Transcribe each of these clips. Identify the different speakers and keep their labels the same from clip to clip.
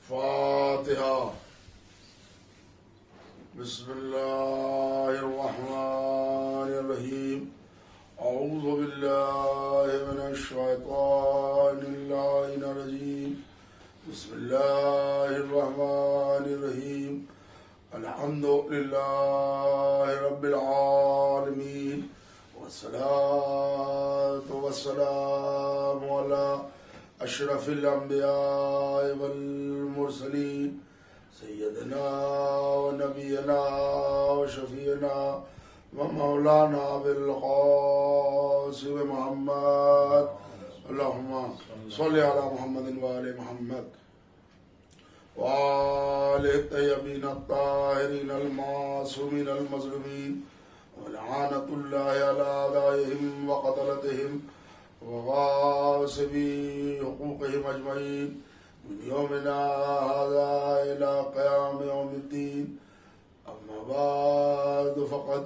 Speaker 1: فاتحہ۔ بسم اللہ الرحمن الرحیم۔ اعوذ باللہ من الشیطان اللعین الرجیم۔ بسم اللہ الرحمن الرحیم۔ الحمد للہ رب العالمین، والصلاة والسلام علی اشرف الانبیاء والمرسلین، سیدنا و نبینا و شفیعنا و مولانا بالقاسم محمد، اللہم صلی علی محمد و آل محمد وآل الطیبین الطاہرین المعصومین المظلومین، ولعنۃ اللہ علی اعدائہم وقتلتہم وغاصبی حقوقہم اجمعین من یومنا ھذا الی قیام یوم الدین۔ اما بعد فقد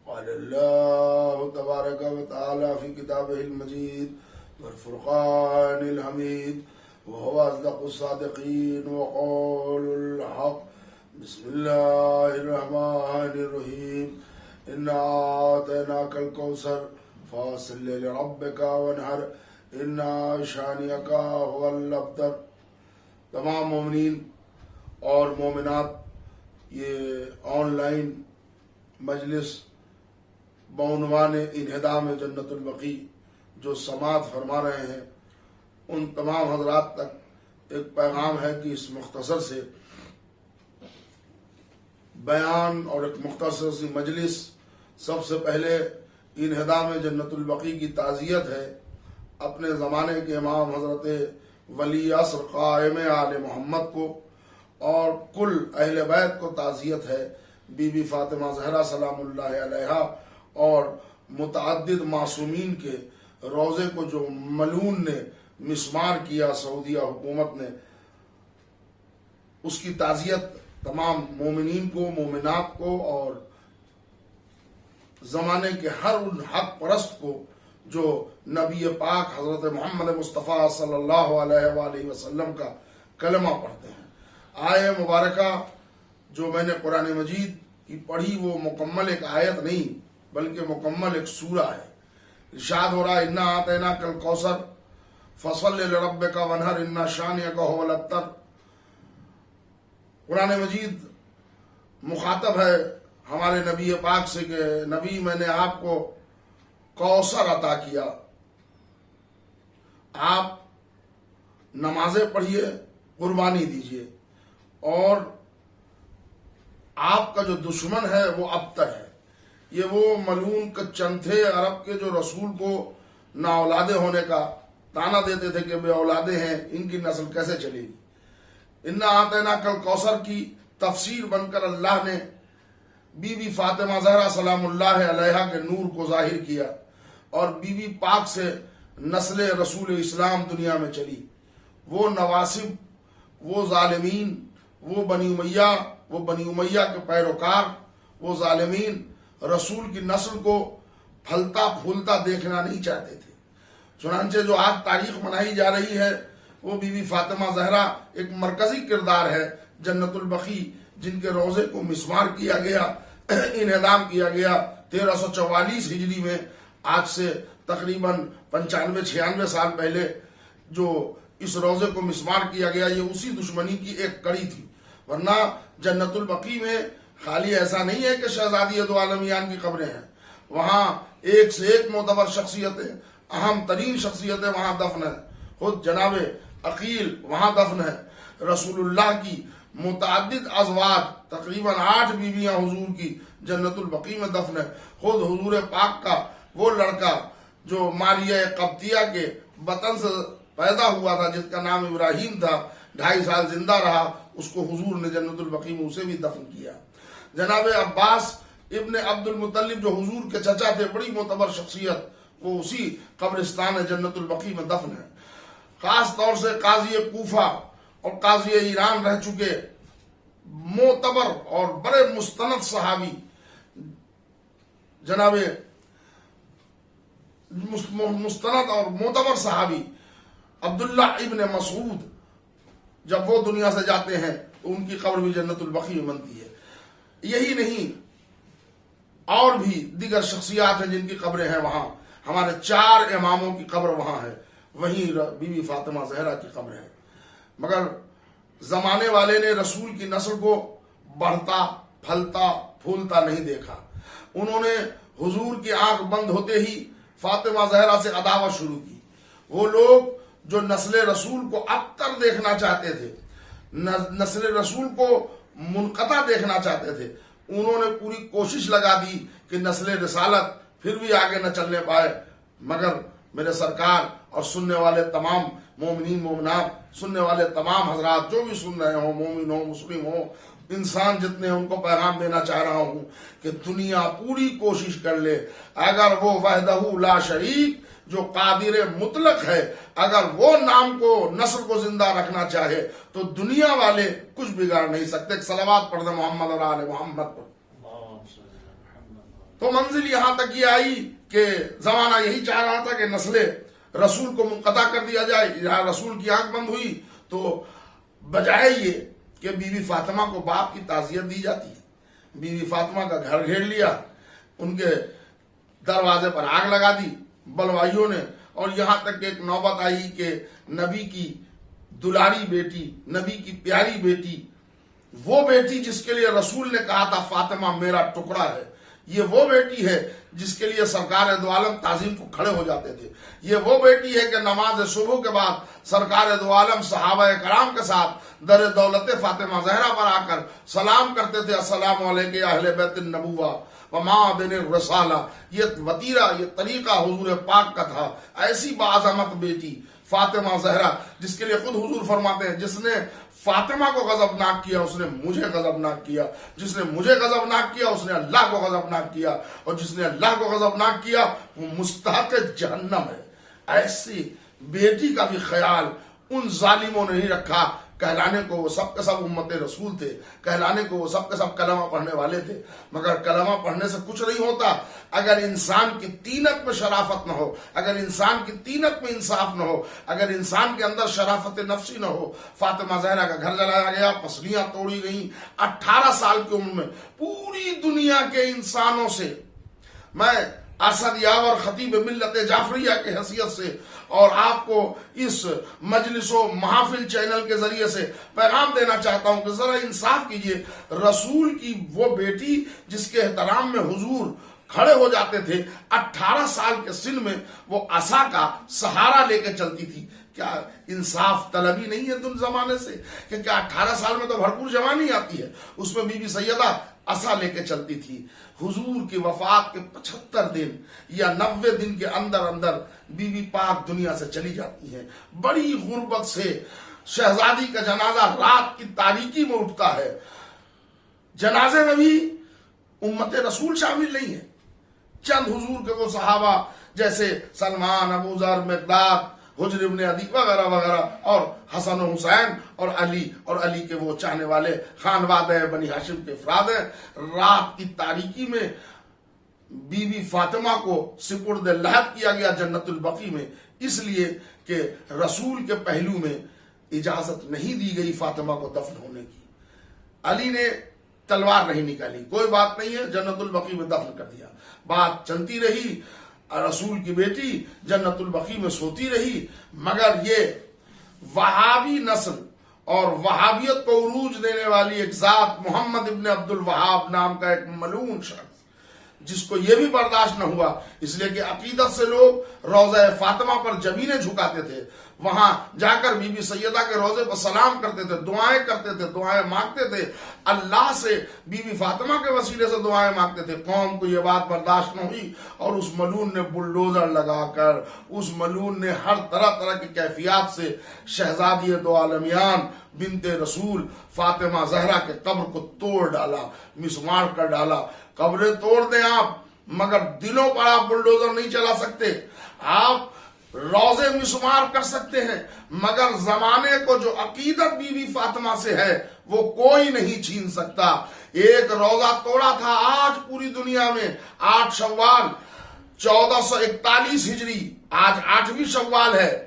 Speaker 1: قال اللہ تبارک و تعالی فی کتابہ المجید والفرقان الحمید، وهو أصدق الصادقين وقول الحق۔ بسم الله الرحمن الرحيم۔ إنا أعطيناك الكوثر فصل لربك وانحر إن شانئك هو الأبتر۔ تمام مومنین اور مومنات، یہ آن لائن مجلس بعنوان انہدام جنت البقیع جو سماعت فرما رہے ہیں، ان تمام حضرات تک ایک پیغام ہے کہ اس مختصر سے بیان اور ایک مختصر سی مجلس سب سے پہلے انہدام جنت البقیع کی تعزیت ہے، اپنے زمانے کے امام حضرت ولی عصر قائم آل محمد کو اور کل اہل بیت کو تعزیت ہے، بی بی فاطمہ زہرا سلام اللہ علیہا اور متعدد معصومین کے روزے کو جو ملعون نے مسمار کیا سعودیہ حکومت نے، اس کی تعزیت تمام مومنین کو، مومنات کو اور زمانے کے ہر ان حق پرست کو جو نبی پاک حضرت محمد مصطفیٰ صلی اللہ علیہ وآلہ وسلم کا کلمہ پڑھتے ہیں۔ آیہ مبارکہ جو میں نے قرآن مجید کی پڑھی وہ مکمل ایک آیت نہیں بلکہ مکمل ایک سورہ ہے۔ ارشاد ہو رہا ہے انا اعطیناک الکوثر فصل لربک وانحر ان شانئک ھو الابتر۔ قرآن مجید مخاطب ہے ہمارے نبی پاک سے کہ نبی میں نے آپ کو کوثر عطا کیا، آپ نمازیں پڑھیے، قربانی دیجیے، اور آپ کا جو دشمن ہے وہ ابتر ہے۔ یہ وہ ملعون کچن تھے عرب کے جو رسول کو نا اولادے ہونے کا تانا دیتے تھے کہ بے اولادے ہیں، ان کی نسل کیسے چلے گی۔ انا اعطیناک الکوثر کی تفسیر بن کر اللہ نے بی بی فاطمہ زہرا سلام اللہ علیہا کے نور کو ظاہر کیا، اور بی بی پاک سے نسل رسول اسلام دنیا میں چلی۔ وہ نواسب، وہ ظالمین، وہ بنی امیہ کے پیروکار، وہ ظالمین رسول کی نسل کو پھلتا پھولتا دیکھنا نہیں چاہتے تھے۔ چنانچہ جو آج تاریخ منائی جا رہی ہے وہ بی بی فاطمہ زہرا ایک مرکزی کردار ہے جنت البقیع، جن کے روزے کو مسمار کیا گیا، انہدام کیا گیا 1344 ہجری میں، آج سے تقریباً 95-96 سال پہلے جو اس روزے کو مسمار کیا گیا، یہ اسی دشمنی کی ایک کڑی تھی۔ ورنہ جنت البقیع میں خالی ایسا نہیں ہے کہ شہزادی دو عالمیان کی قبریں ہیں، وہاں ایک سے ایک معتبر شخصیتیں، اہم ترین شخصیتیں وہاں دفن ہیں۔ خود جناب عقیل وہاں دفن ہے، رسول اللہ کی متعدد ازواج تقریباً 8 بیویاں حضور کی جنت البقیع میں دفن ہے۔ خود حضور پاک کا وہ لڑکا جو ماریہ قبطیہ کے بطن سے پیدا ہوا تھا، جس کا نام ابراہیم تھا، 2.5 سال زندہ رہا، اس کو حضور نے جنت البقیع میں اسے بھی دفن کیا۔ جناب عباس ابن عبد المطلب جو حضور کے چچا تھے، بڑی معتبر شخصیت، وہ اسی قبرستان جنت البقیع میں دفن ہے۔ خاص طور سے قاضی کوفہ اور قاضی ایران رہ چکے معتبر اور بڑے مستند صحابی جناب مستند اور معتبر صحابی عبداللہ ابن مسعود جب وہ دنیا سے جاتے ہیں تو ان کی قبر بھی جنت البقی میں بنتی ہے. یہی نہیں، اور بھی دیگر شخصیات ہیں جن کی قبریں ہیں وہاں. ہمارے 4 اماموں کی قبر وہاں ہے، وہیں بی بی فاطمہ زہرا کی قبر ہے. مگر زمانے والے نے رسول کی نسل کو بڑھتا پھلتا پھولتا نہیں دیکھا. انہوں نے حضور کی آنکھ بند ہوتے ہی فاطمہ زہرا سے عداوت شروع کی. وہ لوگ جو نسل رسول کو ابتر دیکھنا چاہتے تھے، نسل رسول کو منقطع دیکھنا چاہتے تھے، انہوں نے پوری کوشش لگا دی کہ نسل رسالت پھر بھی آگے نہ چلنے پائے. مگر میرے سرکار اور سننے والے تمام مومنین مومنات، سننے والے تمام حضرات جو بھی سن رہے ہوں، مومن ہوں مسلم ہوں، انسان جتنے، ان کو پیغام دینا چاہ رہا ہوں کہ دنیا پوری کوشش کر لے، اگر وہ وحدہ لا شریک جو قادر مطلق ہے، اگر وہ نام کو نسل کو زندہ رکھنا چاہے تو دنیا والے کچھ بگاڑ نہیں سکتے. ایک صلوات پڑھ دیں محمد اور آل محمد پر. تو منزل یہاں تک یہ آئی کہ زمانہ یہی چاہ رہا تھا کہ نسل رسول کو منقطع کر دیا جائے. یہاں رسول کی آنکھ بند ہوئی تو بجائے یہ کہ بی بی فاطمہ کو باپ کی تعزیت دی جاتی ہے، بی بی فاطمہ کا گھر گھیر لیا، ان کے دروازے پر آگ لگا دی بلوائیوں نے. اور یہاں تک کہ ایک نوبت آئی کہ نبی کی دلاری بیٹی، نبی کی پیاری بیٹی، وہ بیٹی جس کے لیے رسول نے کہا تھا فاطمہ میرا ٹکڑا ہے، یہ وہ بیٹی ہے جس کے لیے سرکار دو عالم تعظیم کو کھڑے ہو جاتے تھے. یہ وہ بیٹی ہے کہ نماز صبح کے بعد سرکار دو عالم صحابہ کرام کے ساتھ در دولت فاطمہ زہرا پر آ کر سلام کرتے تھے، السلام علیکم یا اہل بیت النبوہ وما بین الرسالہ. یہ وطیرہ، یہ طریقہ حضور پاک کا تھا. ایسی باعظمت بیٹی فاطمہ زہرا جس کے لیے خود حضور فرماتے ہیں جس نے فاطمہ کو غضبناک کیا اس نے مجھے غضبناک کیا، جس نے مجھے غضبناک کیا اس نے اللہ کو غضبناک کیا، اور جس نے اللہ کو غضبناک کیا وہ مستحق جہنم ہے. ایسی بیٹی کا بھی خیال ان ظالموں نے نہیں رکھا. کہلانے کو وہ سب کے سب امت رسول تھے، کہلانے کو وہ سب کے سب کلمہ پڑھنے والے تھے، مگر کلمہ پڑھنے سے کچھ نہیں ہوتا اگر انسان کی طینت میں شرافت نہ ہو، اگر انسان کی طینت میں انصاف نہ ہو، اگر انسان کے اندر شرافت نفسی نہ ہو. فاطمہ زہرا کا گھر جلایا گیا، پسلیاں توڑی گئیں. 18 سال کی عمر میں پوری دنیا کے انسانوں سے میں اسد یاور خطیب ملت جعفریہ کے حیثیت سے اور آپ کو اس مجلس و محافل چینل کے ذریعے سے پیغام دینا چاہتا ہوں کہ ذرا انصاف کیجئے. رسول کی وہ بیٹی جس کے احترام میں حضور کھڑے ہو جاتے تھے، 18 سال کے سن میں وہ عصا کا سہارا لے کے چلتی تھی. کیا انصاف طلبی نہیں ہے تم زمانے سے کہ کیا 18 سال میں تو بھرپور جوانی آتی ہے؟ اس میں بی بی سیدہ عصا لے کے چلتی تھی. حضور کی وفات کے 75 دن یا 90 دن کے اندر اندر بی بی پاک دنیا سے چلی جاتی ہیں. بڑی غربت سے شہزادی کا جنازہ رات کی تاریکی میں اٹھتا ہے. جنازے میں بھی امت رسول شامل نہیں ہے. چند حضور کے وہ صحابہ جیسے سلمان، ابو ذر، مقداد، حجر ابن عدی وغیرہ وغیرہ، اور حسن و حسین اور علی کے وہ چاہنے والے خانواد بنی ہاشم کے افراد ہیں. رات کی تاریکی میں بی بی فاطمہ کو سپرد لحد کیا گیا جنت البقی میں، اس لیے کہ رسول کے پہلو میں اجازت نہیں دی گئی فاطمہ کو دفن ہونے کی. علی نے تلوار نہیں نکالی، کوئی بات نہیں ہے، جنت البقی میں دفن کر دیا. بات چلتی رہی، رسول کی بیٹی جنت البقی میں سوتی رہی. مگر یہ وہابی نسل اور وہابیت کو عروج دینے والی ایک ذات محمد ابن عبد الوہاب نام کا ایک ملعون شخص، جس کو یہ بھی برداشت نہ ہوا، اس لیے کہ عقیدت سے لوگ روضہ فاطمہ پر جبینیں جھکاتے تھے، وہاں جا کر بی بی سیدہ کے روضے پر سلام کرتے تھے، دعائیں کرتے تھے، دعائیں مانگتے تھے، اللہ سے بی بی فاطمہ کے وسیلے سے دعائیں مانگتے تھے. قوم کو یہ بات برداشت نہ ہوئی اور اس ملعون نے بلڈوزر لگا کر، اس ملعون نے ہر طرح طرح کی کیفیات سے شہزادی دو عالمیان بنت رسول فاطمہ زہرا کے قبر کو توڑ ڈالا، مسمار کر ڈالا. قبریں توڑ دیں آپ، مگر دلوں پر آپ بلڈوزر نہیں چلا سکتے. آپ روزے مسمار کر سکتے ہیں، مگر زمانے کو جو عقیدت بی بی فاطمہ سے ہے وہ کوئی نہیں چھین سکتا. ایک روزہ توڑا تھا آج پوری دنیا میں 8 شوال 1441 ہجری، آج 8ویں شوال ہے.